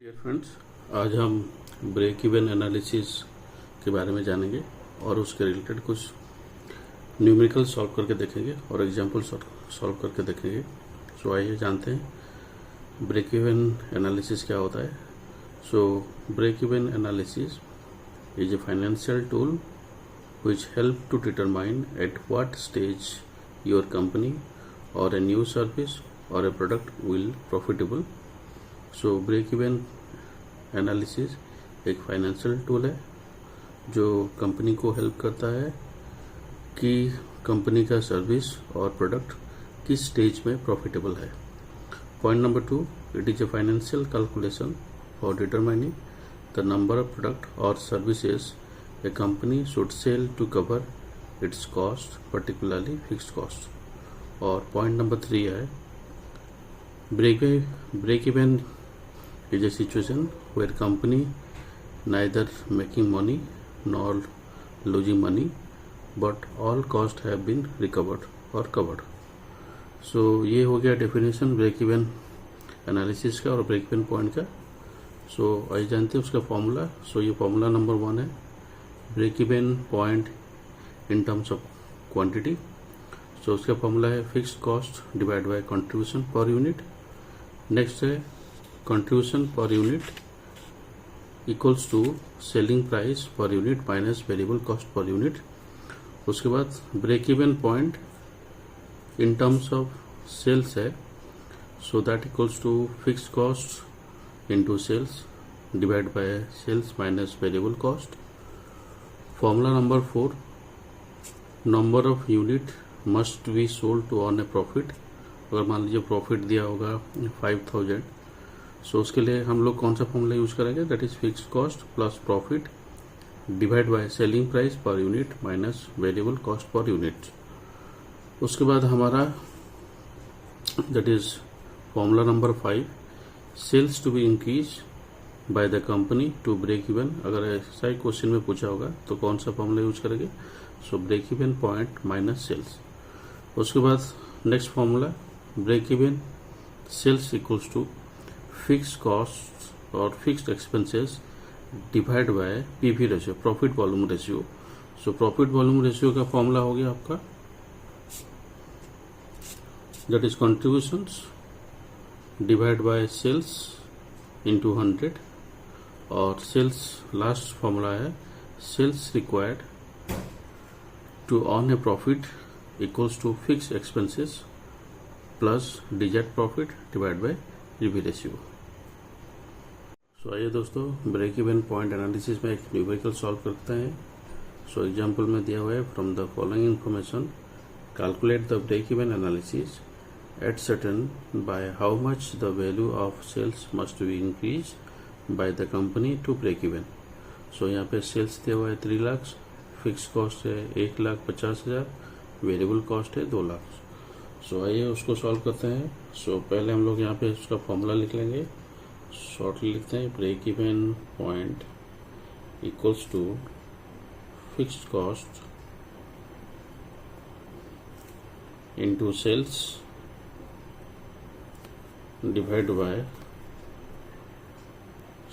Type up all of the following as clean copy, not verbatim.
Dear friends, आज हम break even analysis के बारे में जानेंगे और उसके रिलेटेड कुछ न्यूमेरिकल सॉल्व करके देखेंगे और एग्जांपल सॉल्व करके देखेंगे। सो आइए जानते हैं ब्रेक इवन एनालिसिस क्या होता है। So break even analysis is a financial tool which help to determine at what stage your company or a new service or a product will profitable. So break even analysis एक financial tool है जो company को help करता है कि company का service और product किस स्टेज में प्रॉफिटेबल है। Point number 2, it is a financial calculation for determining the number of product और services a company should sell to cover its cost, particularly fixed cost. और पॉइंट नंबर 3 है break even is a situation where company neither making money nor losing money but all cost have been recovered or covered. So ये हो गया definition break even analysis का और break even point का। सो आइए जानते हैं उसका फॉर्मूला। सो ये फॉर्मूला नंबर 1 है break even point in terms of quantity. So उसका फॉर्मूला है fixed cost divide by contribution per unit. Next है contribution per unit equals to selling price per unit minus variable cost per unit. उसके बाद break even point in terms of sales है, so that equals to fixed cost into sales divide by sales minus variable cost. Formula number 4, number of unit must be sold to earn a profit. अगर मान लीजिए profit दिया होगा 5000, सो उसके लिए हम लोग कौन सा फॉर्मूला यूज करेंगे, that is fixed cost plus profit divide by selling price per unit minus variable cost per unit. उसके बाद हमारा that is formula number 5, sales to be increase by the company to break even. अगर ऐसा ही question में पूछा होगा तो कौन सा फॉर्मूला यूज करेंगे, so break even point minus sales. उसके बाद next formula break even sales equals to fix cost और fixed expenses divide by PV ratio, profit volume ratio. So profit volume ratio का फॉर्मूला हो गया आपका that is contributions divide by sales into 100 और sales last formula है sales required to earn a profit equals to fix expenses plus desired profit divide by PV ratio. सो आइए दोस्तों break even point analysis में एक numerical solve करते हैं। So example में दिया हुआ है from the following information calculate the break even analysis at certain by how much the value of sales must be increased by the company to break even. So यहाँ पे sales दिया हुआ है 3 lakh, fix cost है 1,50,000, variable cost है 2 लाख। सो आइए उसको solve करते हैं। सो पहले हम लोग यहाँ पे उसका फॉर्मूला लिख लेंगे, शॉर्टली लिखते हैं break even point equals to fixed cost into sales divide by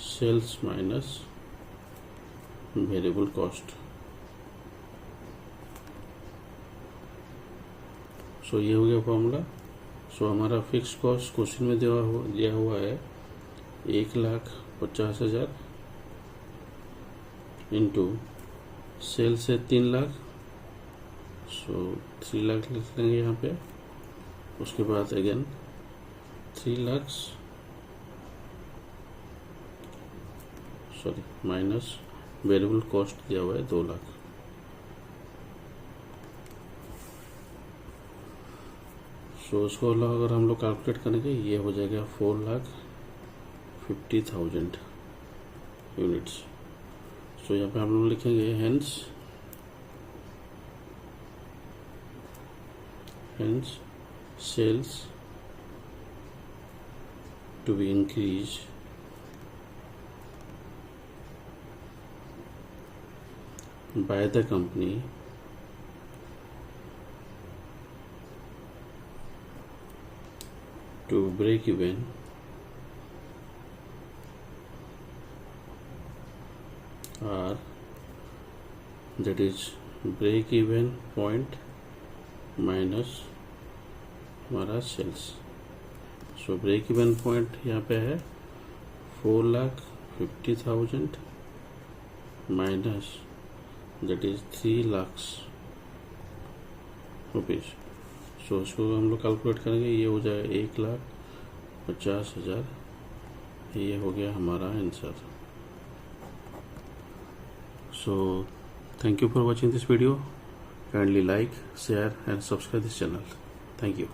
sales minus variable cost. So ये हो गया फॉर्मूला। सो हमारा फिक्स कॉस्ट क्वेश्चन में दिया हुआ है 1,50,000 इंटू सेल्स है 3 लाख, सो 3 लाख लिख लेंगे यहाँ पे। उसके बाद again 3 lakh minus variable cost दिया हुआ है 2 लाख। सो उसको अगर हम लोग कैलकुलेट करेंगे ये हो जाएगा 4,50,000 यूनिट्स। सो यहाँ पे हम लोग लिखेंगे hence sales to be increased by the company to break even R, that is break even point minus हमारा sales. So break even point यहाँ पे है 4,50,000 minus that is 3 lakh rupees. सो इसको हम लोग कैलकुलेट करेंगे, ये हो जाए 1,50,000. ये हो गया हमारा answer. So thank you for watching this video. Kindly like, share and subscribe this channel. Thank you.